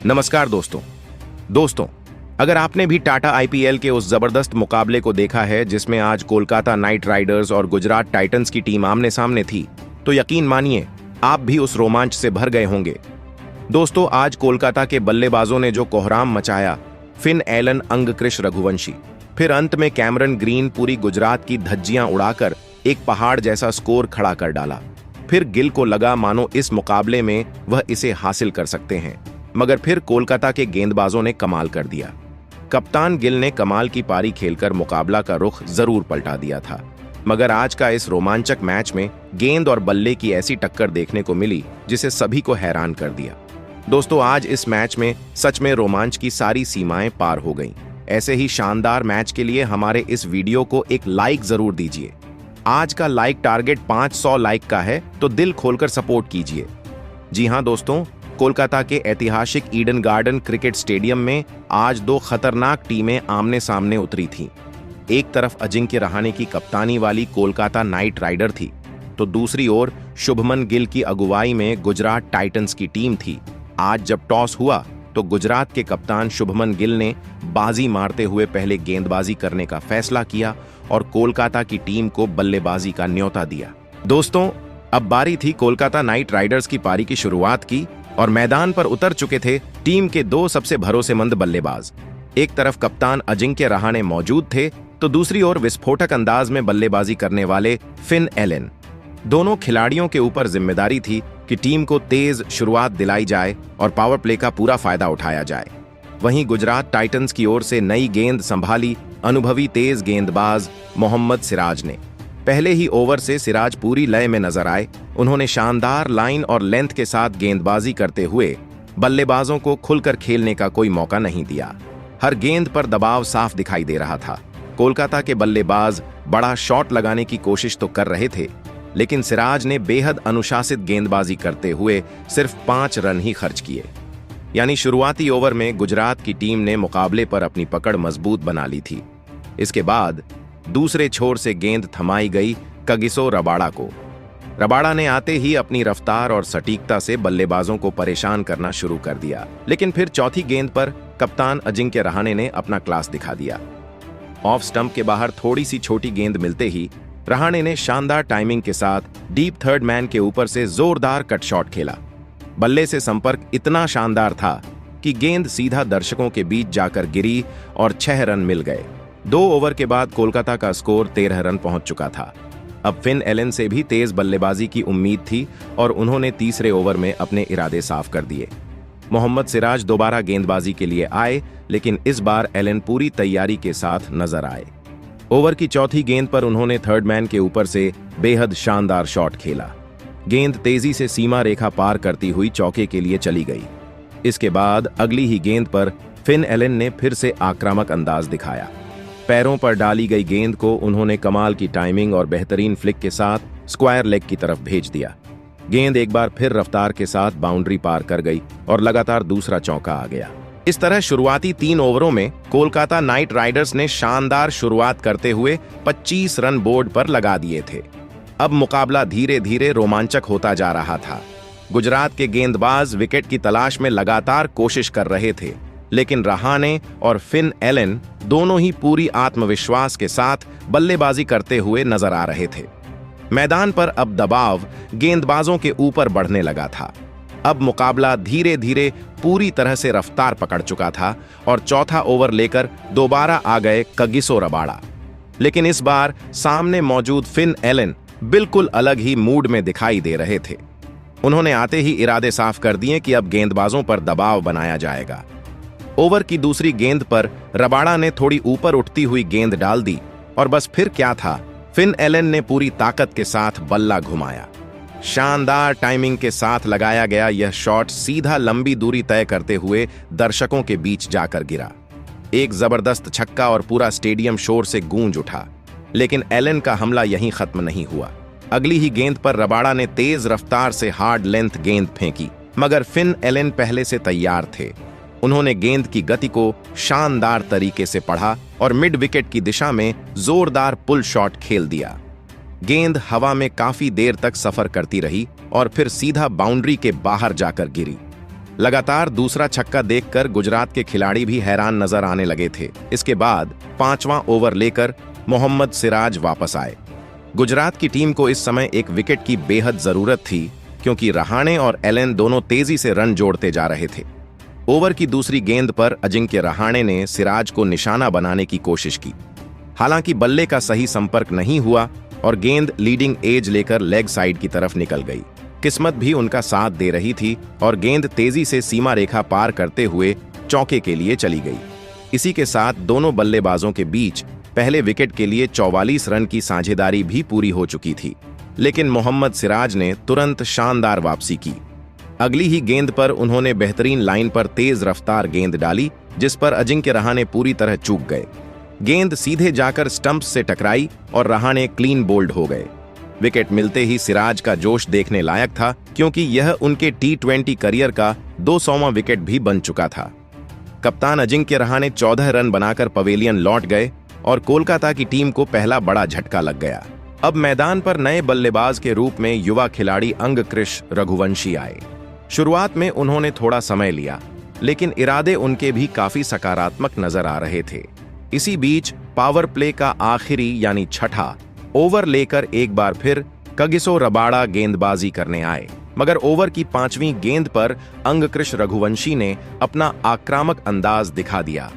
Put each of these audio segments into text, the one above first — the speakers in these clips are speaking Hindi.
नमस्कार दोस्तों, अगर आपने भी टाटा आईपीएल के उस जबरदस्त मुकाबले को देखा है जिसमें आज कोलकाता नाइट राइडर्स और गुजरात टाइटंस की टीम आमने सामने थी, तो यकीन मानिए आप भी उस रोमांच से भर गए होंगे। दोस्तों, आज कोलकाता के बल्लेबाजों ने जो कोहराम मचाया, फिन एलन, अंगकृश रघुवंशी, फिर अंत में कैमरन ग्रीन पूरी गुजरात की धज्जियां उड़ाकर एक पहाड़ जैसा स्कोर खड़ा कर डाला। फिर गिल को लगा मानो इस मुकाबले में वह इसे हासिल कर सकते हैं, मगर फिर कोलकाता के गेंदबाजों ने कमाल कर दिया। कप्तान गिल ने कमाल की पारी खेलकर मुकाबला का रुख जरूर पलटा दिया था, मगर आज का इस रोमांचक मैच में गेंद और बल्ले की ऐसी टक्कर देखने को मिली जिसे सभी को हैरान कर दिया। दोस्तों, आज इस मैच में सच में रोमांच की सारी सीमाएं पार हो गईं। ऐसे ही शानदार मैच के लिए हमारे इस वीडियो को एक लाइक जरूर दीजिए। आज का लाइक टारगेट 500 लाइक का है, तो दिल खोलकर सपोर्ट कीजिए। जी हां दोस्तों, कोलकाता के ऐतिहासिक ईडन गार्डन क्रिकेट स्टेडियम में आज दो खतरनाक टीमें आमने सामने उतरी थीं। एक तरफ अजिंक्य रहाणे की कप्तानी वाली कोलकाता नाइट राइडर थी, तो दूसरी ओर शुभमन गिल की अगुवाई में गुजरात टाइटंस की टीम थी। आज जब टॉस हुआ तो गुजरात के कप्तान शुभमन गिल ने बाजी मारते हुए पहले गेंदबाजी करने का फैसला किया और कोलकाता की टीम को बल्लेबाजी का न्योता दिया। दोस्तों, अब बारी थी कोलकाता नाइट राइडर्स की पारी की शुरुआत की और मैदान पर उतर चुके थे टीम के दो सबसे भरोसेमंद बल्लेबाज। एक तरफ कप्तान अजिंक्य रहाणे मौजूद थे, तो दूसरी ओर विस्फोटक अंदाज में बल्लेबाजी करने वाले फिन एलन। दोनों खिलाड़ियों के ऊपर जिम्मेदारी थी कि टीम को तेज शुरुआत दिलाई जाए और पावर प्ले का पूरा फायदा उठाया जाए। वहीं गुजरात टाइटंस की ओर से नई गेंद संभाली अनुभवी तेज गेंदबाज मोहम्मद सिराज ने। पहले ही ओवर से सिराज पूरी लय में नजर आए। उन्होंने शानदार लाइन और लेंथ के साथ गेंदबाजी करते हुए बल्लेबाजों को खुलकर खेलने का कोई मौका नहीं दिया। हर गेंद पर दबाव साफ दिखाई दे रहा था। कोलकाता के बल्लेबाज बड़ा शॉट लगाने की कोशिश तो कर रहे थे, लेकिन सिराज ने बेहद अनुशासित गेंदबाजी करते हुए सिर्फ 5 रन ही खर्च किए। यानी शुरुआती ओवर में गुजरात की टीम ने मुकाबले पर अपनी पकड़ मजबूत बना ली थी। इसके बाद दूसरे छोर से गेंद थमाई गई कगिसो रबाड़ा को। रबाड़ा ने आते ही अपनी रफ्तार और सटीकता से बल्लेबाजों को परेशान करना शुरू कर दिया, लेकिन फिर चौथी गेंद पर कप्तान अजिंक्य रहाणे ने अपना क्लास दिखा दिया। ऑफ स्टंप के बाहर थोड़ी सी छोटी गेंद मिलते ही रहाणे ने शानदार टाइमिंग के साथ डीप थर्ड मैन के ऊपर से जोरदार कट शॉट खेला। बल्ले से संपर्क इतना शानदार था कि गेंद सीधा दर्शकों के बीच जाकर गिरी और 6 रन मिल गए। 2 ओवर के बाद कोलकाता का स्कोर 13 रन पहुंच चुका था। अब फिन एलन से भी तेज बल्लेबाजी की उम्मीद थी और उन्होंने तीसरे ओवर में अपने इरादे साफ कर दिए। मोहम्मद सिराज दोबारा गेंदबाजी के लिए आए, लेकिन इस बार एलन पूरी तैयारी के साथ नजर आए। ओवर की चौथी गेंद पर उन्होंने थर्ड मैन के ऊपर से बेहद शानदार शॉट खेला। गेंद तेजी से सीमा रेखा पार करती हुई चौके के लिए चली गई। इसके बाद अगली ही गेंद पर फिन एलन ने फिर से आक्रामक अंदाज दिखाया। पैरों पर डाली गई गेंद को उन्होंने कमाल की टाइमिंग और बेहतरीन फ्लिक के साथ स्क्वायर लेग की तरफ भेज दिया। गेंद एक बार फिर रफ्तार के साथ बाउंड्री पार कर गई और लगातार दूसरा चौका आ गया। इस तरह शुरुआती 3 ओवरों में कोलकाता नाइट राइडर्स ने शानदार शुरुआत करते हुए 25 रन बोर्ड पर लगा दिए थे। अब मुकाबला धीरे धीरे रोमांचक होता जा रहा था। गुजरात के गेंदबाज विकेट की तलाश में लगातार कोशिश कर रहे थे, लेकिन रहाणे और फिन एलन दोनों ही पूरी आत्मविश्वास के साथ बल्लेबाजी करते हुए नजर आ रहे थे। मैदान पर अब दबाव गेंदबाजों के ऊपर बढ़ने लगा था। अब मुकाबला धीरे धीरे पूरी तरह से रफ्तार पकड़ चुका था और चौथा ओवर लेकर दोबारा आ गए कगिसो रबाड़ा। लेकिन इस बार सामने मौजूद फिन एलन बिल्कुल अलग ही मूड में दिखाई दे रहे थे। उन्होंने आते ही इरादे साफ कर दिए कि अब गेंदबाजों पर दबाव बनाया जाएगा। ओवर की दूसरी गेंद पर रबाड़ा ने थोड़ी ऊपर उठती हुई गेंद डाल दी और बस फिर क्या था, फिन एलन ने पूरी ताकत के साथ बल्ला घुमाया। शानदार टाइमिंग के साथ लगाया गया यह शॉट सीधा लंबी दूरी तय करते हुए दर्शकों के बीच जाकर गिरा। एक जबरदस्त छक्का और पूरा स्टेडियम शोर से गूंज उठा। लेकिन एलन का हमला यहीं खत्म नहीं हुआ। अगली ही गेंद पर रबाड़ा ने तेज रफ्तार से हार्ड लेंथ गेंद फेंकी, मगर फिन एलन पहले से तैयार थे। उन्होंने गेंद की गति को शानदार तरीके से पढ़ा और मिड विकेट की दिशा में जोरदार पुल शॉट खेल दिया। गेंद हवा में काफी देर तक सफर करती रही और फिर सीधा बाउंड्री के बाहर जाकर गिरी। लगातार दूसरा छक्का देखकर गुजरात के खिलाड़ी भी हैरान नजर आने लगे थे। इसके बाद 5वां ओवर लेकर मोहम्मद सिराज वापस आए। गुजरात की टीम को इस समय एक विकेट की बेहद जरूरत थी, क्योंकि रहाणे और एलन दोनों तेजी से रन जोड़ते जा रहे थे। ओवर की दूसरी गेंद पर अजिंक्य रहाणे ने सिराज को निशाना बनाने की कोशिश की। हालांकि बल्ले का सही संपर्क नहीं हुआ और गेंद लीडिंग एज लेकर लेग साइड की तरफ निकल गई। किस्मत भी उनका साथ दे रही थी और गेंद तेजी से सीमा रेखा पार करते हुए चौके के लिए चली गई। इसी के साथ दोनों बल्लेबाजों के बीच पहले विकेट के लिए 44 रन की साझेदारी भी पूरी हो चुकी थी, लेकिन मोहम्मद सिराज ने तुरंत शानदार वापसी की। अगली ही गेंद पर उन्होंने बेहतरीन लाइन पर तेज रफ्तार गेंद डाली, जिस पर अजिंक्य रहाणे पूरी तरह चूक गए। गेंद सीधे जाकर स्टंप्स से टकराई और रहाणे क्लीन बोल्ड हो गए। विकेट मिलते ही सिराज का जोश देखने लायक था, क्योंकि यह उनके T20 करियर का 200वां विकेट भी बन चुका था। कप्तान अजिंक्य रहाणे 14 रन बनाकर पवेलियन लौट गए और कोलकाता की टीम को पहला बड़ा झटका लग गया। अब मैदान पर नए बल्लेबाज के रूप में युवा खिलाड़ी अंगकृश रघुवंशी आए। शुरुआत में उन्होंने थोड़ा समय लिया, लेकिन इरादे उनके भी काफी सकारात्मक नजर आ रहे थे। इसी बीच पावर प्ले का आखिरी यानी छठा ओवर लेकर एक बार फिर कगिसो रबाड़ा गेंदबाजी करने आए, मगर ओवर की 5वीं गेंद पर अंगकृश रघुवंशी ने अपना आक्रामक अंदाज दिखा दिया।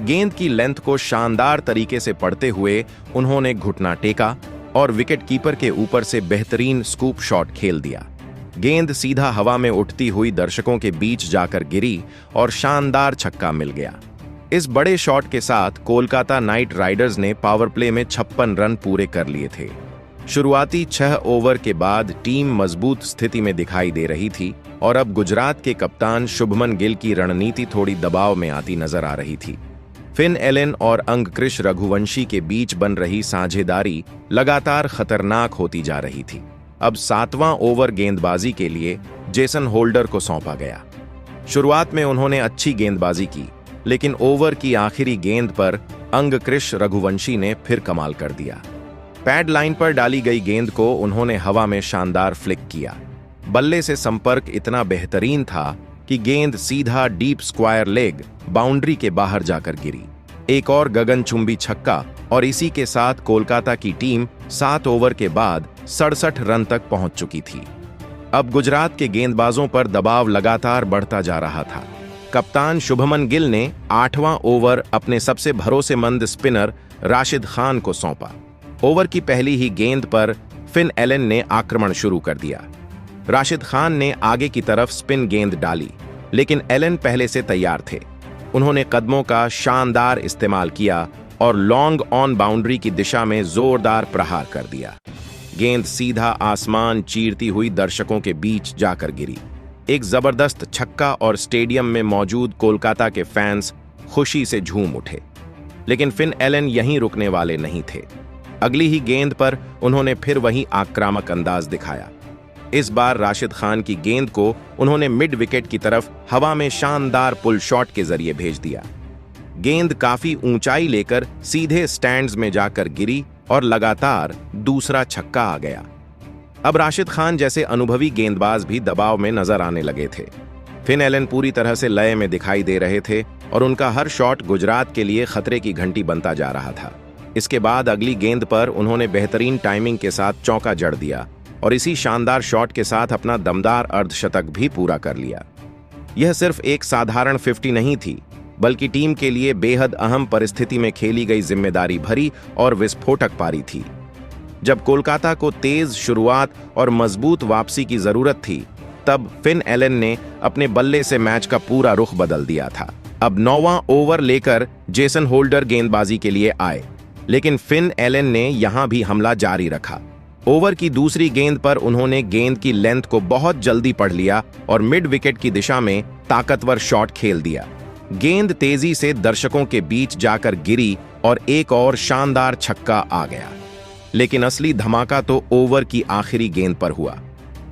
गेंद की लेंथ को शानदार तरीके से पढ़ते हुए उन्होंने घुटना टेका और विकेट कीपर के ऊपर से बेहतरीन स्कूप शॉट खेल दिया। गेंद सीधा हवा में उठती हुई दर्शकों के बीच जाकर गिरी और शानदार छक्का मिल गया। इस बड़े शॉट के साथ कोलकाता नाइट राइडर्स ने पावर प्ले में 56 रन पूरे कर लिए थे। शुरुआती 6 ओवर के बाद टीम मजबूत स्थिति में दिखाई दे रही थी और अब गुजरात के कप्तान शुभमन गिल की रणनीति थोड़ी दबाव में आती नजर आ रही थी। फिन एलन और अंगकृश रघुवंशी के बीच बन रही साझेदारी लगातार खतरनाक होती जा रही थी। अब 7वां ओवर गेंदबाजी के लिए जेसन होल्डर को सौंपा गया। शुरुआत में उन्होंने अच्छी गेंदबाजी की, लेकिन ओवर की आखिरी गेंद पर अंगकृश रघुवंशी ने फिर कमाल कर दिया। पैड लाइन पर डाली गई गेंद को उन्होंने हवा में शानदार फ्लिक किया। बल्ले से संपर्क इतना बेहतरीन था कि गेंद सीधा डीप स्क्वायर लेग बाउंड्री के बाहर जाकर गिरी। एक और गगनचुंबी छक्का और इसी के साथ कोलकाता की टीम 7 ओवर के बाद 67 रन तक पहुंच चुकी थी। अब गुजरात के गेंदबाजों पर दबाव लगातार बढ़ता जा रहा था। कप्तान शुभमन गिल ने 8वां ओवर अपने सबसे भरोसेमंद स्पिनर राशिद खान को सौंपा। ओवर की पहली ही गेंद पर फिन एलन ने आक्रमण शुरू कर दिया। राशिद खान ने आगे की तरफ स्पिन गेंद डाली, लेकिन एलन पहले से तैयार थे। उन्होंने कदमों का शानदार इस्तेमाल किया और लॉन्ग ऑन बाउंड्री की दिशा में जोरदार प्रहार कर दिया। गेंद सीधा आसमान चीरती हुई दर्शकों के बीच जाकर गिरी। एक जबरदस्त छक्का और स्टेडियम में मौजूद कोलकाता के फैंस खुशी से झूम उठे। लेकिन फिन एलन यहीं रुकने वाले नहीं थे। अगली ही गेंद पर उन्होंने फिर वही आक्रामक अंदाज दिखाया। इस बार राशिद खान की गेंद को उन्होंने मिड विकेट की तरफ हवा में शानदार पुल शॉट के जरिए भेज दिया। गेंद काफी ऊंचाई लेकर सीधे स्टैंड्स में जाकर गिरी और लगातार दूसरा छक्का आ गया। अब राशिद खान जैसे अनुभवी गेंदबाज भी दबाव में नजर आने लगे थे। फिन एलन पूरी तरह से लय में दिखाई दे रहे थे और उनका हर शॉट गुजरात के लिए खतरे की घंटी बनता जा रहा था। इसके बाद अगली गेंद पर उन्होंने बेहतरीन टाइमिंग के साथ चौका जड़ दिया और इसी शानदार शॉट के साथ अपना दमदार अर्धशतक भी पूरा कर लिया। यह सिर्फ एक साधारण 50 नहीं थी, बल्कि टीम के लिए बेहद अहम परिस्थिति में खेली गई जिम्मेदारी भरी और विस्फोटक पारी थी। जब कोलकाता को तेज शुरुआत और मजबूत वापसी की जरूरत थी, तब फिन एलन ने अपने बल्ले से मैच का पूरा रुख बदल दिया था। अब 9वां ओवर लेकर जेसन होल्डर गेंदबाजी के लिए आए, लेकिन फिन एलन ने यहां भी हमला जारी रखा। ओवर की दूसरी गेंद पर उन्होंने गेंद की लेंथ को बहुत जल्दी पढ़ लिया और मिड विकेट की दिशा में ताकतवर शॉट खेल दिया। गेंद तेजी से दर्शकों के बीच जाकर गिरी और एक और शानदार छक्का आ गया। लेकिन असली धमाका तो ओवर की आखिरी गेंद पर हुआ।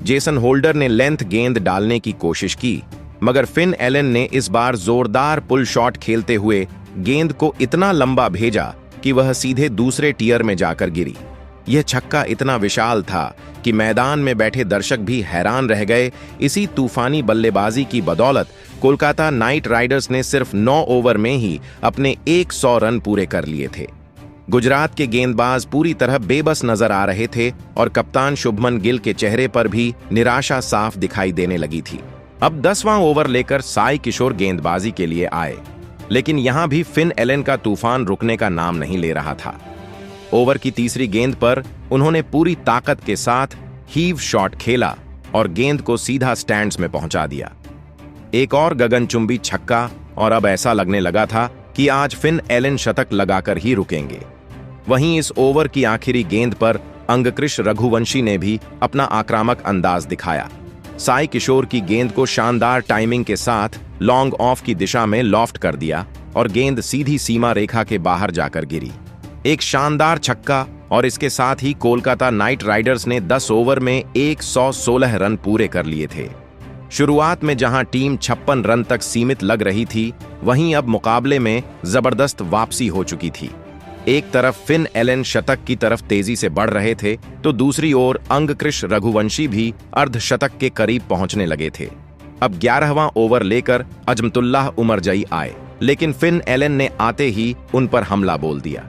जेसन होल्डर ने लेंथ गेंद डालने की कोशिश की, मगर फिन एलन ने इस बार जोरदार पुल शॉट खेलते हुए गेंद को इतना लंबा भेजा कि वह सीधे दूसरे टियर में जाकर गिरी। यह छक्का इतना विशाल था कि मैदान में बैठे दर्शक भी हैरान रह गए। इसी तूफानी बल्लेबाजी की बदौलत कोलकाता नाइट राइडर्स ने सिर्फ 9 ओवर में ही अपने 100 रन पूरे कर लिए थे। गुजरात के गेंदबाज पूरी तरह बेबस नजर आ रहे थे और कप्तान शुभमन गिल के चेहरे पर भी निराशा साफ दिखाई देने लगी थी। अब 10वां ओवर लेकर साई किशोर गेंदबाजी के लिए आए, लेकिन यहां भी फिन एलन का तूफान रुकने का नाम नहीं ले रहा था। ओवर की तीसरी गेंद पर उन्होंने पूरी ताकत के साथ हीव शॉट खेला और गेंद को सीधा स्टैंड्स में पहुंचा दिया। एक और गगनचुंबी छक्का और अब ऐसा लगने लगा था कि आज फिन एलन शतक लगाकर ही रुकेंगे। वहीं इस ओवर की आखिरी गेंद पर अंगकृश रघुवंशी ने भी अपना आक्रामक अंदाज दिखाया। साई किशोर की गेंद को शानदार टाइमिंग के साथ लॉन्ग ऑफ की दिशा में लॉफ्ट कर दिया और गेंद सीधी सीमा रेखा के बाहर जाकर गिरी। एक शानदार छक्का और इसके साथ ही कोलकाता नाइट राइडर्स ने 10 ओवर में 116 रन पूरे कर लिए थे। शुरुआत में जहां टीम 56 रन तक सीमित लग रही थी, वहीं अब मुकाबले में जबरदस्त वापसी हो चुकी थी। एक तरफ फिन एलन शतक की तरफ तेजी से बढ़ रहे थे, तो दूसरी ओर अंगकृश रघुवंशी भी अर्धशतक के करीब पहुंचने लगे थे। अब 11वां ओवर लेकर अजमतुल्लाह उमरजई आए, लेकिन फिन एलन ने आते ही उन पर हमला बोल दिया।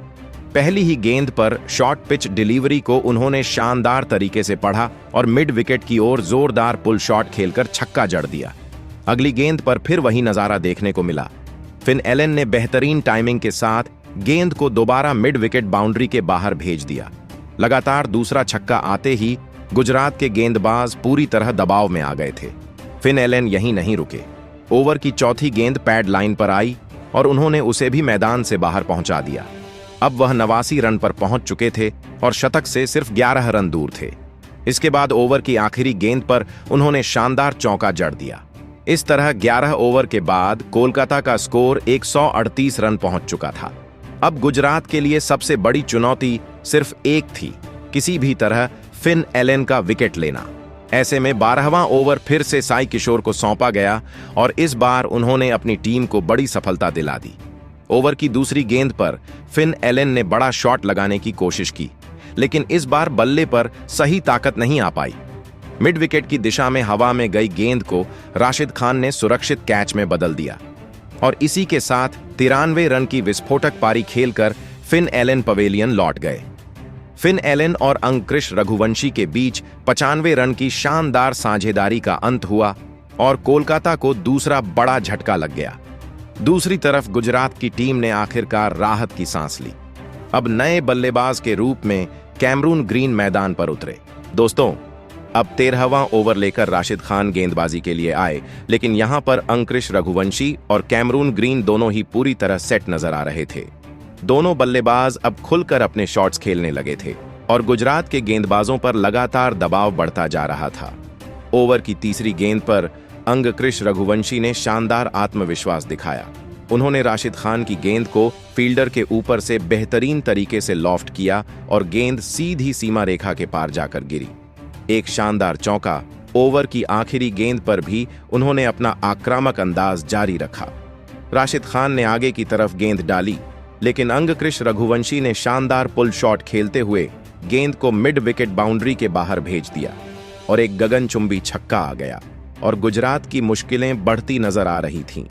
पहली ही गेंद पर शॉर्ट पिच डिलीवरी को उन्होंने शानदार तरीके से पढ़ा और मिड विकेट की ओर जोरदार पुल शॉट खेलकर छक्का जड़ दिया। अगली गेंद पर फिर वही नजारा देखने को मिला। फिन एलन ने बेहतरीन टाइमिंग के साथ गेंद को दोबारा मिड विकेट बाउंड्री के बाहर भेज दिया। लगातार दूसरा छक्का आते ही गुजरात के गेंदबाज पूरी तरह दबाव में आ गए थे। फिन एलन यहीं नहीं रुके। ओवर की चौथी गेंद पैड लाइन पर आई और उन्होंने उसे भी मैदान से बाहर पहुंचा दिया। अब वह 89 रन पर पहुंच चुके थे और शतक से सिर्फ 11 रन दूर थे। इसके बाद ओवर की आखिरी गेंद पर उन्होंने शानदार चौका जड़ दिया। इस तरह 11 ओवर के बाद कोलकाता का स्कोर 138 रन पहुंच चुका था। अब गुजरात के लिए सबसे बड़ी चुनौती सिर्फ एक थी, किसी भी तरह फिन एलन का विकेट लेना। ऐसे में 12वां ओवर फिर से साई किशोर को सौंपा गया और इस बार उन्होंने अपनी टीम को बड़ी सफलता दिला दी। ओवर की दूसरी गेंद पर फिन एलन ने बड़ा शॉट लगाने की कोशिश की, लेकिन इस बार बल्ले पर सही ताकत नहीं आ पाई। मिड विकेट की दिशा में हवा में गई गेंद को राशिद खान ने सुरक्षित कैच में बदल दिया और इसी के साथ 93 रन की विस्फोटक पारी खेलकर फिन एलन पवेलियन लौट गए। फिन एलन और अंगकृश रघुवंशी के बीच 95 रन की शानदार साझेदारी का अंत हुआ और कोलकाता को दूसरा बड़ा झटका लग गया। दूसरी तरफ गुजरात की टीम ने आखिरकार राहत की सांस ली। अब नए बल्लेबाज के रूप में कैमरून ग्रीन मैदान पर उतरे। दोस्तों, अब 13वां ओवर लेकर राशिद खान गेंदबाजी के लिए आए, लेकिन यहां पर अंकुश रघुवंशी और कैमरून ग्रीन दोनों ही पूरी तरह सेट नजर आ रहे थे। दोनों बल्लेबाज अब खुलकर अपने शॉट्स खेलने लगे थे और गुजरात के गेंदबाजों पर लगातार दबाव बढ़ता जा रहा था। ओवर की तीसरी गेंद पर अंगकृश रघुवंशी ने शानदार आत्मविश्वास दिखाया। उन्होंने राशिद खान की गेंद को फील्डर के ऊपर से बेहतरीन तरीके से लॉफ्ट किया और गेंद सीधी सीमा रेखा के पार जाकर गिरी। एक शानदार चौका। ओवर की आखिरी गेंद पर भी उन्होंने अपना आक्रामक अंदाज जारी रखा। राशिद खान ने आगे की तरफ गेंद डाली, लेकिन अंगकृश रघुवंशी ने शानदार पुल शॉट खेलते हुए गेंद को मिड विकेट बाउंड्री के बाहर भेज दिया और एक गगनचुंबी छक्का आ गया और गुजरात की मुश्किलें बढ़ती नजर आ रही थीं।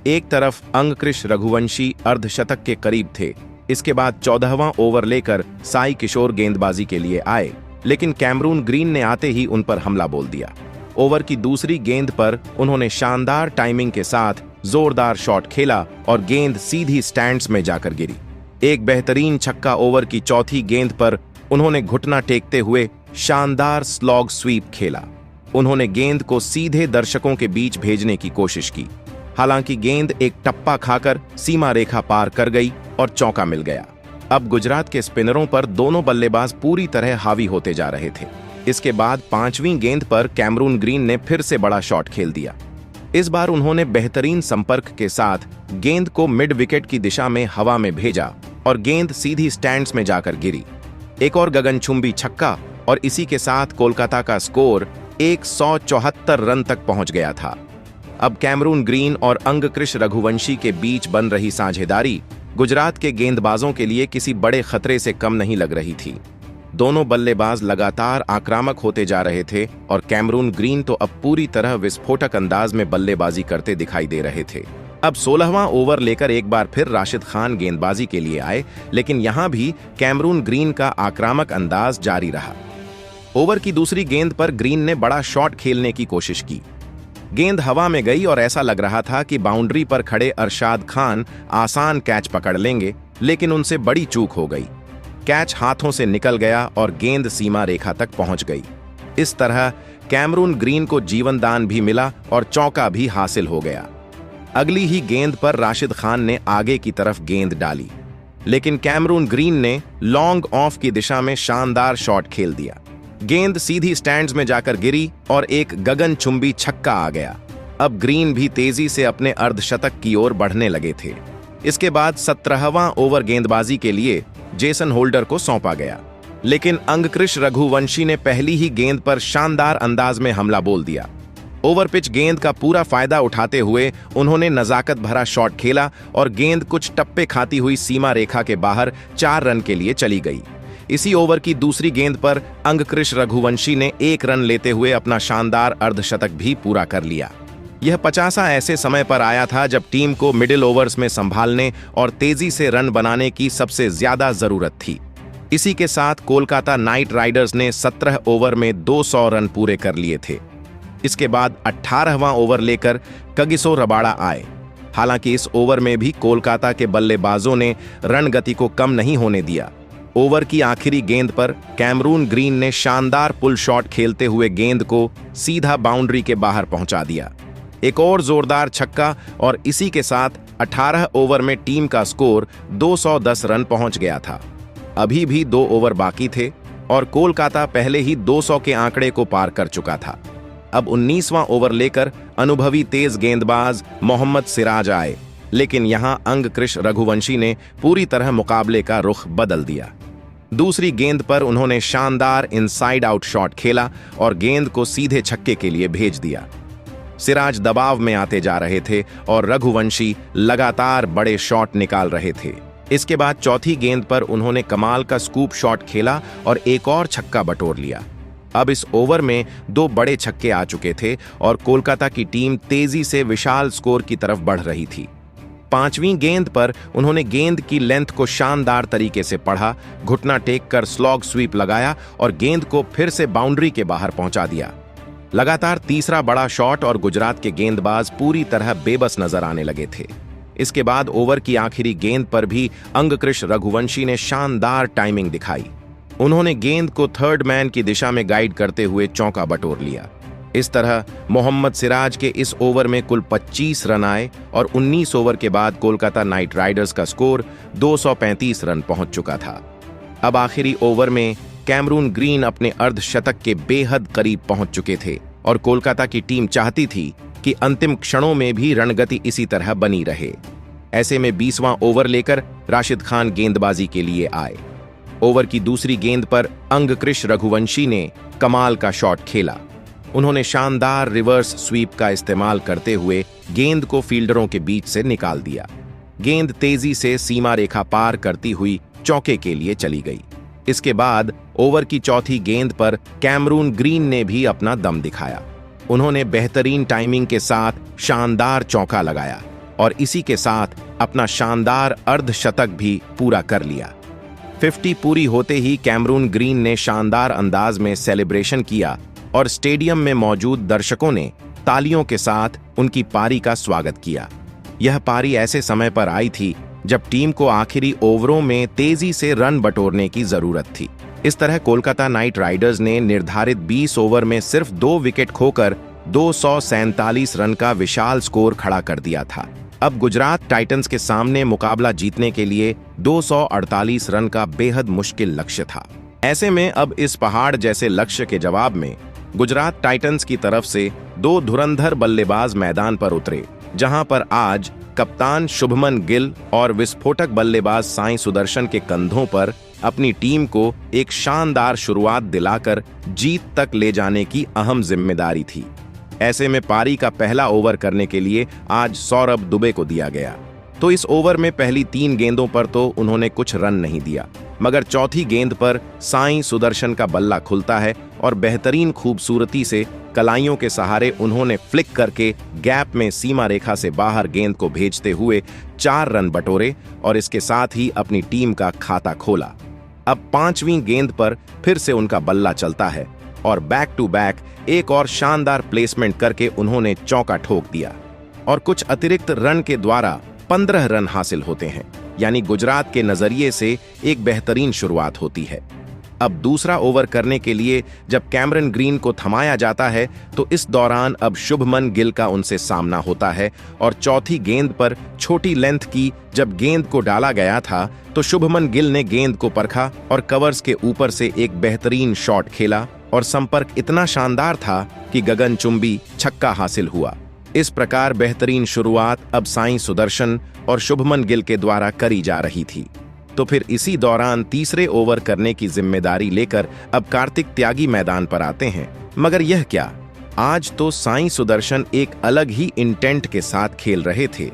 एक तरफ अंगकृश रघुवंशी अर्धशतक के करीब थे। इसके बाद 14वां ओवर लेकर साई किशोर गेंदबाजी के लिए आए, लेकिन कैमरून ग्रीन ने आते ही उन पर हमला बोल दिया। ओवर की दूसरी गेंद पर उन्होंने शानदार टाइमिंग के साथ जोरदार शॉट खेला और गेंद सीधी स्टैंड्स में जाकर गिरी। एक बेहतरीन छक्का। ओवर की चौथी गेंद पर उन्होंने घुटना टेकते हुए शानदार स्लॉग स्वीप खेला। उन्होंने गेंद को सीधे दर्शकों के बीच भेजने की कोशिश की। हालांकि गेंद एक टप्पा खाकर सीमा रेखा पार कर गई और चौका मिल गया। अब गुजरात के स्पिनरों पर दोनों बल्लेबाज पूरी तरह हावी होते जा रहे थे। इसके बाद 5वीं गेंद पर कैमरून ग्रीन ने फिर से बड़ा शॉट खेल दिया। इस बार उन्होंने बेहतरीन संपर्क के साथ गेंद को मिड विकेट की दिशा में हवा में भेजा और गेंद सीधी स्टैंड्स में जाकर गिरी। एक और गगनचुंबी छक्का और इसी के साथ कोलकाता का स्कोर 174 रन तक पहुंच गया था। अब कैमरून ग्रीन और अंगकृश रघुवंशी के बीच बन रही साझेदारी गुजरात के गेंदबाजों के लिए किसी बड़े खतरे से कम नहीं लग रही थी। दोनों बल्लेबाज लगातार आक्रामक होते जा रहे थे और कैमरून ग्रीन तो अब पूरी तरह विस्फोटक अंदाज में बल्लेबाजी करते दिखाई दे रहे थे। अब 16वां ओवर लेकर एक बार फिर राशिद खान गेंदबाजी के लिए आए, लेकिन यहां भी कैमरून ग्रीन का आक्रामक अंदाज जारी रहा। ओवर की दूसरी गेंद पर ग्रीन ने बड़ा शॉट खेलने की कोशिश की। गेंद हवा में गई और ऐसा लग रहा था कि बाउंड्री पर खड़े अरशाद खान आसान कैच पकड़ लेंगे, लेकिन उनसे बड़ी चूक हो गई। कैच हाथों से निकल गया और गेंद सीमा रेखा तक पहुंच गई। इस तरह कैमरून ग्रीन को जीवनदान भी मिला और चौका भी हासिल हो गया। अगली ही गेंद पर राशिद खान ने आगे की तरफ गेंद डाली, लेकिन कैमरून ग्रीन ने लॉन्ग ऑफ की दिशा में शानदार शॉट खेल दिया। गेंद सीधी स्टैंड्स में जाकर गिरी और एक गगनचुंबी छक्का आ गया। अब ग्रीन भी तेजी से अपने अर्धशतक की ओर बढ़ने लगे थे। इसके बाद 17वां ओवर गेंदबाजी के लिए जेसन होल्डर को सौंपा गया, लेकिन अंगकृष रघुवंशी ने पहली ही गेंद पर शानदार अंदाज में हमला बोल दिया। ओवर पिच गेंद का पूरा फायदा उठाते हुए उन्होंने नजाकत भरा शॉट खेला और गेंद कुछ टप्पे खाती हुई सीमा रेखा के बाहर 4 रन के लिए चली गई। इसी ओवर की दूसरी गेंद पर अंगकृष रघुवंशी ने 1 रन लेते हुए अपना शानदार अर्धशतक भी पूरा कर लिया। यह 50 ऐसे समय पर आया था जब टीम को मिडिल ओवर्स में संभालने और तेजी से रन बनाने की सबसे ज्यादा जरूरत थी। इसी के साथ कोलकाता नाइट राइडर्स ने 17 ओवर में 200 रन पूरे कर लिए थे। इसके बाद 18वां ओवर लेकर कगिसो रबाड़ा आए। हालांकि इस ओवर में भी कोलकाता के बल्लेबाजों ने रन गति को कम नहीं होने दिया। ओवर की आखिरी गेंद पर कैमरून ग्रीन ने शानदार पुल शॉट खेलते हुए गेंद को सीधा बाउंड्री के बाहर पहुंचा दिया। एक और जोरदार छक्का और इसी के साथ 18 ओवर में टीम का स्कोर 210 रन पहुंच गया था। अभी भी 2 ओवर बाकी थे और कोलकाता पहले ही 200 के आंकड़े को पार कर चुका था। अब 19वां ओवर लेकर अनुभवी तेज गेंदबाज मोहम्मद सिराज आए, लेकिन यहां अंगकृष रघुवंशी ने पूरी तरह मुकाबले का रुख बदल दिया। दूसरी गेंद पर उन्होंने शानदार इनसाइड आउट शॉट खेला और गेंद को सीधे छक्के के लिए भेज दिया। सिराज दबाव में आते जा रहे थे और रघुवंशी लगातार बड़े शॉट निकाल रहे थे। इसके बाद चौथी गेंद पर उन्होंने कमाल का स्कूप शॉट खेला और एक और छक्का बटोर लिया। अब इस ओवर में 2 बड़े छक्के आ चुके थे और कोलकाता की टीम तेजी से विशाल स्कोर की तरफ बढ़ रही थी। 5वीं गेंद पर उन्होंने गेंद की लेंथ को शानदार तरीके से पढ़ा, घुटना टेक कर स्लॉग स्वीप लगाया और गेंद को फिर से बाउंड्री के बाहर पहुंचा दिया। लगातार तीसरा बड़ा शॉट और गुजरात के गेंदबाज पूरी तरह बेबस नजर आने लगे थे। इसके बाद ओवर की आखिरी गेंद पर भी अंगकृष रघुवंशी ने शानदार टाइमिंग दिखाई। उन्होंने गेंद को थर्ड मैन की दिशा में गाइड करते हुए चौका बटोर लिया। इस तरह मोहम्मद सिराज के इस ओवर में कुल 25 रन आए और 19 ओवर के बाद कोलकाता नाइट राइडर्स का स्कोर 235 रन पहुंच चुका था। अब आखिरी ओवर में कैमरून ग्रीन अपने अर्धशतक के बेहद करीब पहुंच चुके थे और कोलकाता की टीम चाहती थी कि अंतिम क्षणों में भी रणगति इसी तरह बनी रहे। ऐसे में 20वां ओवर लेकर राशिद खान गेंदबाजी के लिए आए। ओवर की दूसरी गेंद पर अंगकृष रघुवंशी ने कमाल का शॉट खेला। उन्होंने शानदार रिवर्स स्वीप का इस्तेमाल करते हुए गेंद को फील्डरों के बीच से निकाल दिया। गेंद तेजी से सीमा रेखा पार करती हुई चौके के लिए चली गई। इसके बाद ओवर की चौथी गेंद पर कैमरून ग्रीन ने भी अपना दम दिखाया। उन्होंने बेहतरीन टाइमिंग के साथ शानदार चौका लगाया और इसी के साथ अपना शानदार अर्धशतक भी पूरा कर लिया। 50 पूरी होते ही कैमरून ग्रीन ने शानदार अंदाज में सेलिब्रेशन किया और स्टेडियम में मौजूद दर्शकों ने तालियों के साथ उनकी पारी का स्वागत किया। यह पारी ऐसे समय पर आई थी जब टीम को आखिरी ओवरों में तेजी से रन बटोरने की जरूरत थी। इस तरह कोलकाता नाइट राइडर्स ने निर्धारित 20 ओवर में सिर्फ 2 विकेट खोकर 247 रन का विशाल स्कोर खड़ा कर दिया था। अब गुजरात टाइटंस के सामने मुकाबला जीतने के लिए 248 रन का बेहद मुश्किल लक्ष्य था। ऐसे में अब इस पहाड़ जैसे लक्ष्य के जवाब में गुजरात टाइटंस की तरफ से 2 धुरंधर बल्लेबाज मैदान पर उतरे, जहां पर आज कप्तान शुभमन गिल और विस्फोटक बल्लेबाज साई सुदर्शन के कंधों पर अपनी टीम को एक शानदार शुरुआत दिलाकर जीत तक ले जाने की अहम जिम्मेदारी थी। ऐसे में पारी का पहला ओवर करने के लिए आज सौरभ दुबे को दिया गया। तो इस ओवर में पहली 3 गेंदों पर तो उन्होंने कुछ रन नहीं दिया, मगर चौथी गेंद पर साईं सुदर्शन का बल्ला खुलता है और बेहतरीन खूबसूरती से कलाइयों के सहारे उन्होंने फ्लिक करके गैप में सीमा रेखा से बाहर गेंद को भेजते हुए 4 रन बटोरे और इसके साथ ही अपनी टीम का खाता खोला। अब 5वीं गेंद पर फिर से उनका बल्ला चलता है और बैक टू बैक एक और शानदार प्लेसमेंट करके उन्होंने चौका ठोक दिया और कुछ अतिरिक्त रन के द्वारा 15 रन हासिल होते हैं। यानी गुजरात के नजरिए से एक बेहतरीन शुरुआत होती है। अब दूसरा ओवर करने के लिए जब कैमरन ग्रीन को थमाया जाता है तो इस दौरान अब शुभमन गिल का उनसे सामना होता है और चौथी गेंद पर छोटी लेंथ की जब गेंद को डाला गया था तो शुभमन गिल ने गेंद को परखा और कवर्स के ऊपर से एक बेहतरीन शॉट खेला और संपर्क इतना शानदार था कि गगनचुंबी छक्का हासिल हुआ। इस प्रकार बेहतरीन शुरुआत अब साईं सुदर्शन और शुभमन गिल के द्वारा करी जा रही थी। तो फिर इसी दौरान तीसरे ओवर करने की जिम्मेदारी लेकर अब कार्तिक त्यागी मैदान पर आते हैं। मगर यह क्या, आज तो साईं सुदर्शन एक अलग ही इंटेंट के साथ खेल रहे थे।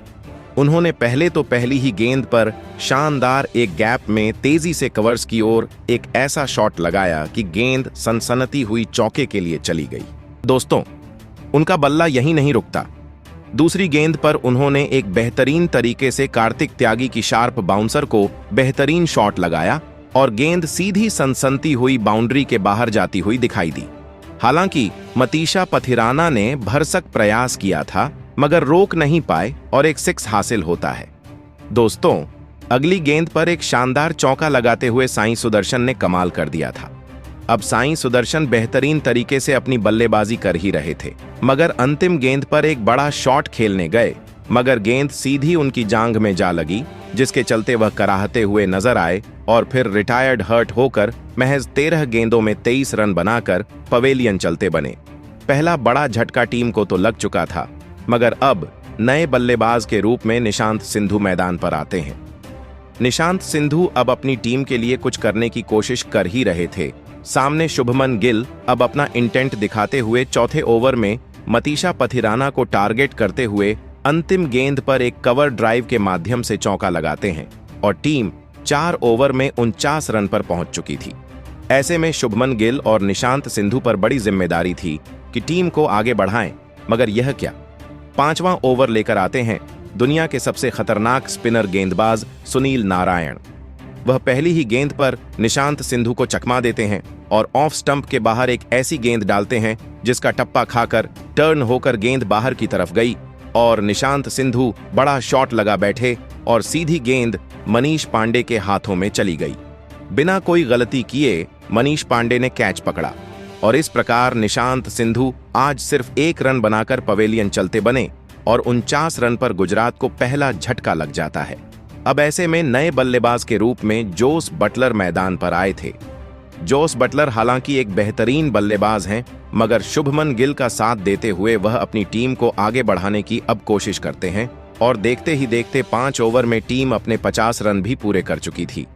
उन्होंने पहले तो पहली ही गेंद पर शानदार एक गैप में तेजी से कवर्स की ओर एक ऐसा शॉट लगाया कि गेंद सनसनाती हुई चौके के लिए चली गई। दोस्तों, उनका बल्ला यहीं नहीं रुकता। दूसरी गेंद पर उन्होंने एक बेहतरीन तरीके से कार्तिक त्यागी की शार्प बाउंसर को बेहतरीन शॉट लगाया और गेंद सीधी सनसनती हुई बाउंड्री के बाहर जाती हुई दिखाई दी। हालांकि मतीशा पथिराना ने भरसक प्रयास किया था मगर रोक नहीं पाए और एक 6 हासिल होता है। दोस्तों, अगली गेंद पर एक शानदार चौका लगाते हुए साईं सुदर्शन ने कमाल कर दिया था। अब साईं सुदर्शन बेहतरीन तरीके से अपनी बल्लेबाजी कर ही रहे थे मगर अंतिम गेंद पर एक बड़ा शॉट खेलने गए मगर गेंद सीधी उनकी जांघ में जा लगी, जिसके चलते वह कराहते हुए नजर आए और फिर रिटायर्ड हर्ट होकर महज 13 गेंदों में 23 रन बनाकर पवेलियन चलते बने। पहला बड़ा झटका टीम को तो लग चुका था मगर अब नए बल्लेबाज के रूप में निशांत सिंधु मैदान पर आते हैं। निशांत सिंधु अब अपनी टीम के लिए कुछ करने की कोशिश कर ही रहे थे। सामने शुभमन गिल अब अपना इंटेंट दिखाते हुए चौथे ओवर में मतीशा पथिराना को टारगेट करते हुए अंतिम गेंद पर एक कवर ड्राइव के माध्यम से चौका लगाते हैं और टीम 4 ओवर में 49 रन पर पहुंच चुकी थी। ऐसे में शुभमन गिल और निशांत सिंधु पर बड़ी जिम्मेदारी थी कि टीम को आगे बढ़ाएं, मगर यह क्या, 5वां ओवर लेकर आते हैं दुनिया के सबसे खतरनाक स्पिनर गेंदबाज सुनील नारायण। वह पहली ही गेंद पर निशांत सिंधु को चकमा देते हैं और ऑफ स्टंप के बाहर एक ऐसी गेंद डालते हैं जिसका टप्पा खाकर टर्न होकर गेंद बाहर की तरफ गई और निशांत सिंधु बड़ा शॉट लगा बैठे और सीधी गेंद मनीष पांडे के हाथों में चली गई। बिना कोई गलती किए मनीष पांडे ने कैच पकड़ा और इस प्रकार निशांत सिंधु आज सिर्फ 1 रन बनाकर पवेलियन चलते बने और 49 रन पर गुजरात को पहला झटका लग जाता है। अब ऐसे में नए बल्लेबाज के रूप में जोस बटलर मैदान पर आए थे। जोस बटलर हालांकि एक बेहतरीन बल्लेबाज हैं मगर शुभमन गिल का साथ देते हुए वह अपनी टीम को आगे बढ़ाने की अब कोशिश करते हैं और देखते ही देखते 5 ओवर में टीम अपने 50 रन भी पूरे कर चुकी थी।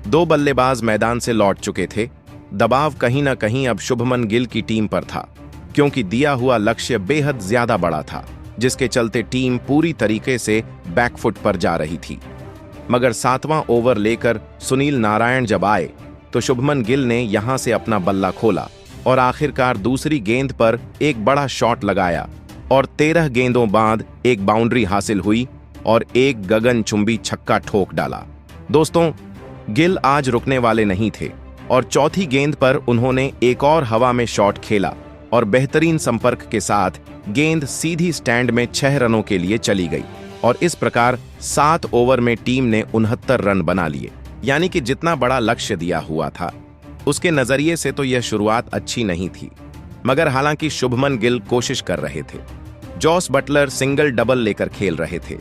2 बल्लेबाज मैदान से लौट चुके थे। दबाव कहीं ना कहीं अब शुभमन गिल की टीम पर था क्योंकि दिया हुआ लक्ष्य बेहद ज्यादा बड़ा था, जिसके चलते टीम पूरी तरीके से बैकफुट पर जा रही थी। मगर 7वां ओवर लेकर सुनील नारायण जब आए तो शुभमन गिल ने यहां से अपना बल्ला खोला और आखिरकार दूसरी गेंद पर एक बड़ा शॉट लगाया और 13 गेंदों बाद एक बाउंड्री हासिल हुई और एक गगनचुंबी छक्का ठोक डाला। दोस्तों, गिल आज रुकने वाले नहीं थे और चौथी गेंद पर उन्होंने एक और हवा में शॉट खेला और बेहतरीन संपर्क के साथ गेंद सीधी स्टैंड में 6 रनों के लिए चली गई और इस प्रकार 7 ओवर में टीम ने 69 रन बना लिए। यानी कि जितना बड़ा लक्ष्य दिया हुआ था उसके नजरिए से तो यह शुरुआत अच्छी नहीं थी, मगर हालांकि शुभमन गिल कोशिश कर रहे थे। जोस बटलर सिंगल डबल लेकर खेल रहे थे।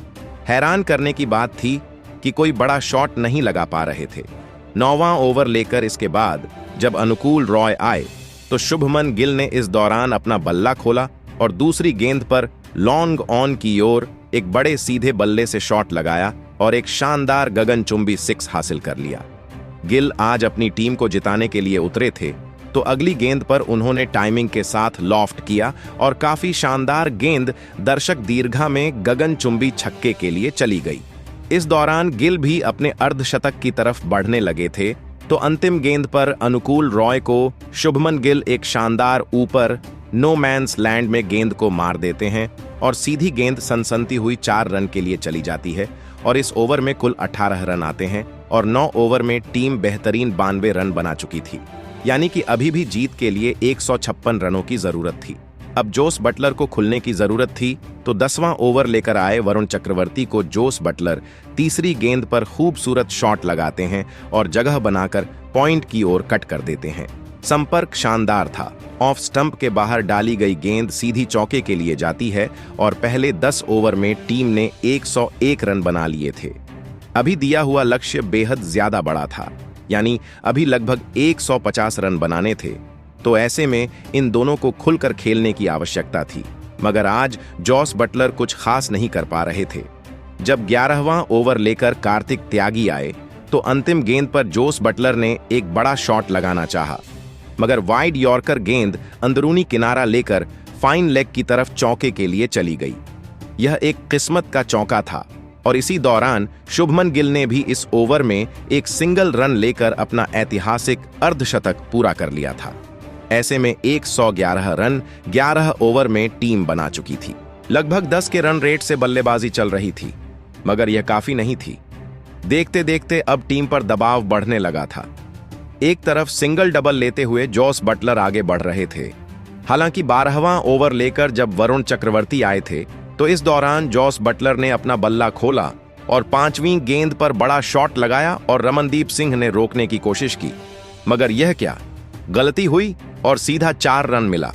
हैरान करने की बात थी कि कोई बड़ा शॉट नहीं लगा पा रहे थे। 9वां ओवर लेकर इसके बाद जब अनुकूल रॉय आए तो शुभमन गिल ने इस दौरान अपना बल्ला खोला और दूसरी गेंद पर लॉन्ग ऑन की ओर एक बड़े सीधे बल्ले से शॉट लगाया और एक शानदार गगनचुंबी 6 हासिल कर लिया। गिल आज अपनी टीम को जिताने के लिए उतरे थे तो अगली गेंद पर उन्होंने टाइमिंग के साथ लॉफ्ट किया और काफी शानदार गेंद दर्शक दीर्घा में गगनचुंबी छक्के के लिए चली गई। इस दौरान गिल भी अपने अर्धशतक की तरफ बढ़ने लगे थे, तो अंतिम गेंद पर अनुकूल रॉय को शुभमन गिल एक शानदार ऊपर नो मैन्स लैंड में गेंद को मार देते हैं और सीधी गेंद सनसनती हुई 4 रन के लिए चली जाती है और इस ओवर में कुल 18 रन आते हैं और 9 ओवर में टीम बेहतरीन 92 रन बना चुकी थी, यानी कि अभी भी जीत के लिए 156 रनों की जरूरत थी। अब जोस बटलर को खुलने की जरूरत थी, तो 10वां ओवर लेकर आए वरुण चक्रवर्ती को जोस बटलर तीसरी गेंद पर खूबसूरत शॉट लगाते हैं और जगह बनाकर पॉइंट की ओर कट कर देते हैं। संपर्क शानदार था। ऑफ स्टंप के बाहर डाली गई गेंद सीधी चौके के लिए जाती है और पहले 10 ओवर में टीम ने 101 रन बना लिए थे। अभी दिया हुआ लक्ष्य बेहद ज्यादा बड़ा था, यानी अभी लगभग 150 रन बनाने थे, तो ऐसे में इन दोनों को खुलकर खेलने की आवश्यकता थी। मगर आज जोस बटलर कुछ खास नहीं कर पा रहे थे। जब 11वां ओवर लेकर कार्तिक त्यागी आए, तो अंतिम गेंद पर जोस बटलर ने एक बड़ा शॉट लगाना चाहा, मगर वाइड यॉर्कर गेंद अंदरूनी किनारा लेकर फाइन लेग की तरफ चौके के लिए चली गई। यह एक किस्मत का चौका था और इसी दौरान शुभमन गिल ने भी इस ओवर में एक सिंगल रन लेकर अपना ऐतिहासिक अर्धशतक पूरा कर लिया था। ऐसे में 111 रन 11 ओवर में टीम बना चुकी थी। लगभग 10 के रन रेट से बल्लेबाजी चल रही थी, मगर यह काफी नहीं थी। देखते देखते अब टीम पर दबाव बढ़ने लगा था। एक तरफ सिंगल डबल लेते हुए जोस बटलर आगे बढ़ रहे थे। हालांकि 12वां ओवर लेकर जब वरुण चक्रवर्ती आए थे, तो इस दौरान जोस बटलर ने अपना बल्ला खोला और 5वीं गेंद पर बड़ा शॉट लगाया और रमनदीप सिंह ने रोकने की कोशिश की, मगर यह क्या, गलती हुई और सीधा 4 रन मिला।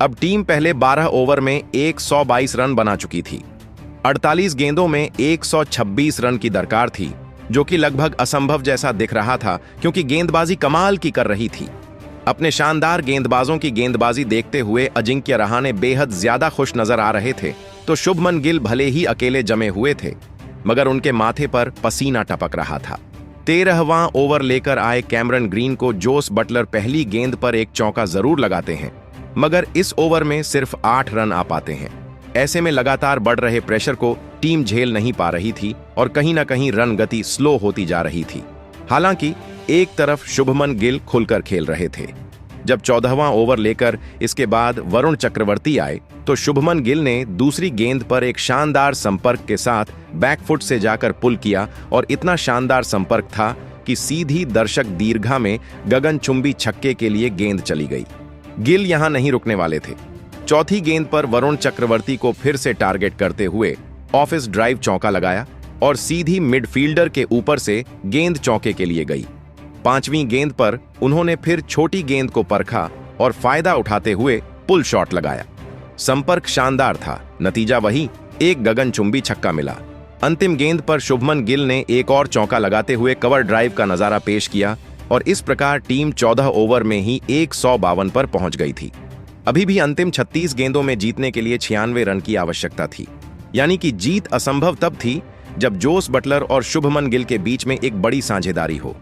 अब टीम पहले 12 ओवर में 122 रन बना चुकी थी। 48 गेंदों में 126 रन की दरकार थी, जो कि लगभग असंभव जैसा दिख रहा था, क्योंकि गेंदबाजी कमाल की कर रही थी। अपने शानदार गेंदबाजों की गेंदबाजी देखते हुए अजिंक्य रहाणे बेहद ज्यादा खुश नजर आ रहे थे, तो शुभमन गिल भले ही अकेले जमे हुए थे, मगर उनके माथे पर पसीना टपक रहा था। 13वां ओवर लेकर आए कैमरन ग्रीन को जोस बटलर पहली गेंद पर एक चौका जरूर लगाते हैं, मगर इस ओवर में सिर्फ 8 रन आ पाते हैं। ऐसे में लगातार बढ़ रहे प्रेशर को टीम झेल नहीं पा रही थी और कहीं ना कहीं रन गति स्लो होती जा रही थी। हालांकि एक तरफ शुभमन गिल खुलकर खेल रहे थे। जब 14वां ओवर लेकर इसके बाद वरुण चक्रवर्ती आए, तो शुभमन गिल ने दूसरी गेंद पर एक शानदार संपर्क के साथ बैकफुट से जाकर पुल किया और इतना शानदार संपर्क था कि सीधी दर्शक दीर्घा में गगनचुंबी छक्के के लिए गेंद चली गई। गिल यहां नहीं रुकने वाले थे। चौथी गेंद पर वरुण चक्रवर्ती को फिर से टारगेट करते हुए ऑफिस ड्राइव चौका लगाया और सीधी मिडफील्डर के ऊपर से गेंद चौके के लिए गई। 5वीं गेंद पर उन्होंने फिर छोटी गेंद को परखा और फायदा उठाते हुए पुल शॉट लगाया। संपर्क शानदार था, नतीजा वही, एक गगनचुंबी छक्का मिला। अंतिम गेंद पर शुभमन गिल ने एक और चौका लगाते हुए कवर ड्राइव का नजारा पेश किया और इस प्रकार टीम 14 ओवर में ही 152 पर पहुंच गई थी। अभी भी अंतिम 36 गेंदों में जीतने के लिए 96 रन की आवश्यकता थी, यानी कि जीत असंभव तब थी जब जोस बटलर और शुभमन गिल के बीच में एक बड़ी साझेदारी हो।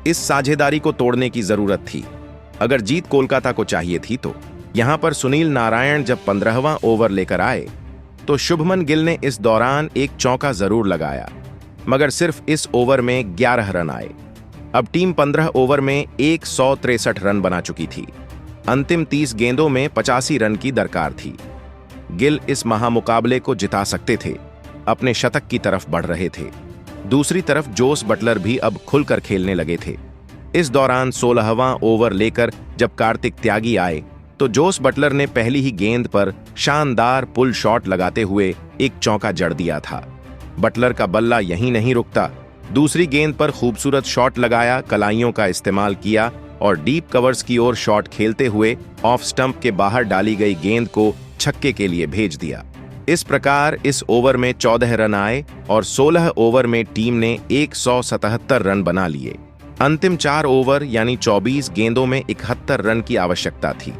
इस साझेदारी को तोड़ने की जरूरत थी अगर जीत कोलकाता को चाहिए थी। तो यहां पर सुनील नारायण जब 15वां ओवर लेकर आए, तो शुभमन गिल ने इस दौरान एक चौका जरूर लगाया, मगर सिर्फ इस ओवर में 11 रन आए। अब टीम 15 ओवर में 163 रन बना चुकी थी। अंतिम 30 गेंदों में 85 रन की दरकार थी। गिल इस महामुकाबले को जिता सकते थे, अपने शतक की तरफ बढ़ रहे थे। दूसरी तरफ जोस बटलर भी अब खुलकर खेलने लगे थे। इस दौरान 16वां ओवर लेकर जब कार्तिक त्यागी आए, तो जोस बटलर ने पहली ही गेंद पर शानदार पुल शॉट लगाते हुए एक चौका जड़ दिया था। बटलर का बल्ला यहीं नहीं रुकता, दूसरी गेंद पर खूबसूरत शॉट लगाया, कलाइयों का इस्तेमाल किया और डीप कवर्स की ओर शॉट खेलते हुए ऑफ स्टंप के बाहर डाली गई गेंद को छक्के के लिए भेज दिया। इस प्रकार इस ओवर में 14 रन आए और 16 ओवर में टीम ने 177 रन बना लिए। अंतिम 4 ओवर यानी 24 गेंदों में 71 रन की आवश्यकता थी।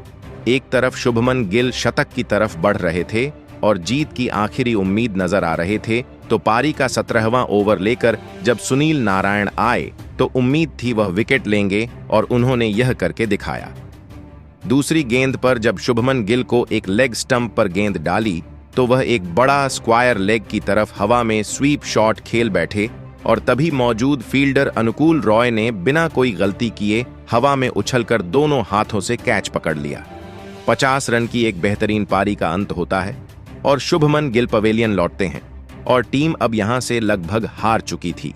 एक तरफ शुभमन गिल शतक की तरफ बढ़ रहे थे और जीत की आखिरी उम्मीद नजर आ रहे थे, तो पारी का 17वां ओवर लेकर जब सुनील नारायण आए, तो उम्मीद थी वह विकेट लेंगे और उन्होंने यह करके दिखाया। दूसरी गेंद पर जब शुभमन गिल को एक लेग स्टंप पर गेंद डाली, तो वह एक बड़ा स्क्वायर लेग की तरफ हवा में स्वीप शॉट खेल बैठे और तभी मौजूद फील्डर अनुकूल रॉय ने बिना कोई गलती किए हवा में उछलकर दोनों हाथों से कैच पकड़ लिया। 50 रन की एक बेहतरीन पारी का अंत होता है और शुभमन गिल पवेलियन लौटते हैं और टीम अब यहां से लगभग हार चुकी थी,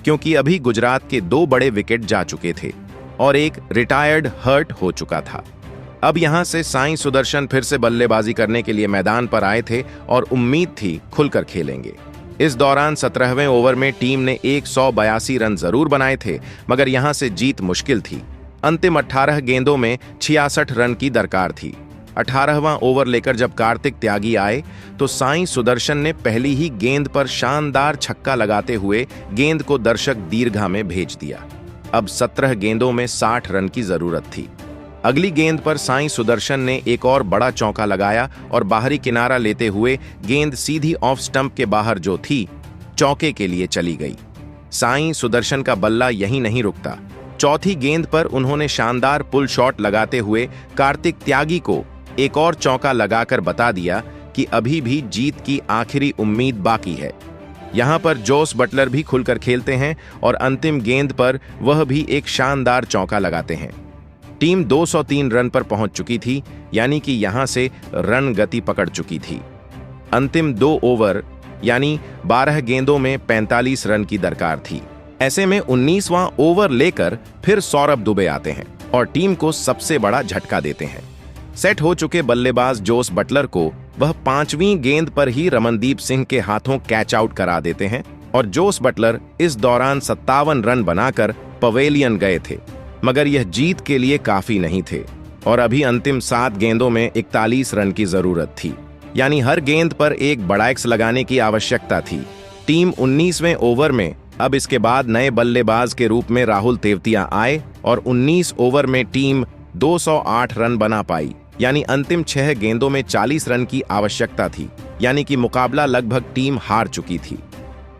क्योंकि अभी गुजरात के 2 बड़े विकेट जा चुके थे और एक रिटायर्ड हर्ट हो चुका था। अब यहां से साईं सुदर्शन फिर से बल्लेबाजी करने के लिए मैदान पर आए थे और उम्मीद थी खुलकर खेलेंगे। इस दौरान 17वें ओवर में टीम ने 182 रन जरूर बनाए थे, मगर यहां से जीत मुश्किल थी। अंतिम 18 गेंदों में 66 रन की दरकार थी। 18वां ओवर लेकर जब कार्तिक त्यागी आए तो साईं सुदर्शन ने पहली ही गेंद पर शानदार छक्का लगाते हुए गेंद को दर्शक दीर्घा में भेज दिया। अब 17 गेंदों में 60 रन की जरूरत थी। अगली गेंद पर साईं सुदर्शन ने एक और बड़ा चौका लगाया और बाहरी किनारा लेते हुए गेंद सीधी ऑफ स्टंप के बाहर जो थी चौके के लिए चली गई। साईं सुदर्शन का बल्ला यहीं नहीं रुकता। चौथी गेंद पर उन्होंने शानदार पुल शॉट लगाते हुए कार्तिक त्यागी को एक और चौका लगाकर बता दिया कि अभी भी जीत की आखिरी उम्मीद बाकी है। यहां पर जोस बटलर भी खुलकर खेलते हैं और अंतिम गेंद पर वह भी एक शानदार चौका लगाते हैं। टीम 203 रन पर पहुंच चुकी थी, यानी कि यहां से रन गति पकड़ चुकी थी। अंतिम 2 ओवर यानी 12 गेंदों में 45 रन की दरकार थी। ऐसे में 19वां ओवर लेकर फिर सौरभ दुबे आते हैं और टीम को सबसे बड़ा झटका देते हैं। सेट हो चुके बल्लेबाज जोस बटलर को वह 5वीं गेंद पर ही रमनदीप सिंह के हाथों कैच आउट करा देते हैं और जोस बटलर इस दौरान 57 रन बनाकर पवेलियन गए थे, मगर यह जीत के लिए काफी नहीं थे और अभी अंतिम 7 गेंदों में 41 रन की जरूरत थी, यानी हर गेंद पर एक बड़ा एक्स लगाने की आवश्यकता थी। टीम 19वें ओवर में अब इसके बाद नए बल्लेबाज के रूप में राहुल तेवतिया आए और 19 ओवर में टीम 208 रन बना पाई, यानी अंतिम 6 गेंदों में 40 रन की आवश्यकता थी, यानी कि मुकाबला लगभग टीम हार चुकी थी।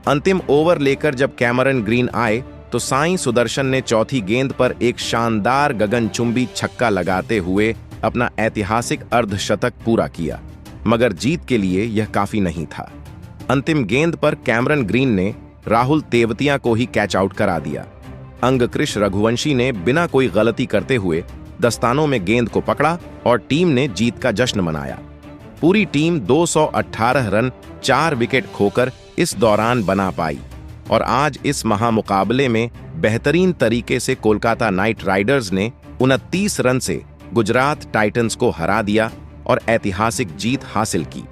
अंतिम ओवर लेकर जब कैमरन ग्रीन आए तो साईं सुदर्शन ने चौथी गेंद पर एक शानदार गगनचुंबी छक्का लगाते हुए अपना ऐतिहासिक अर्धशतक पूरा किया, मगर जीत के लिए यह काफी नहीं था। अंतिम गेंद पर कैमरन ग्रीन ने राहुल तेवतिया को ही कैच आउट करा दिया। अंगकृष रघुवंशी ने बिना कोई गलती करते हुए दस्तानों में गेंद को पकड़ा और टीम ने जीत का जश्न मनाया। पूरी टीम 218 रन 4 विकेट खोकर इस दौरान बना पाई और आज इस महामुकाबले में बेहतरीन तरीके से कोलकाता नाइट राइडर्स ने 29 रन से गुजरात टाइटंस को हरा दिया और ऐतिहासिक जीत हासिल की।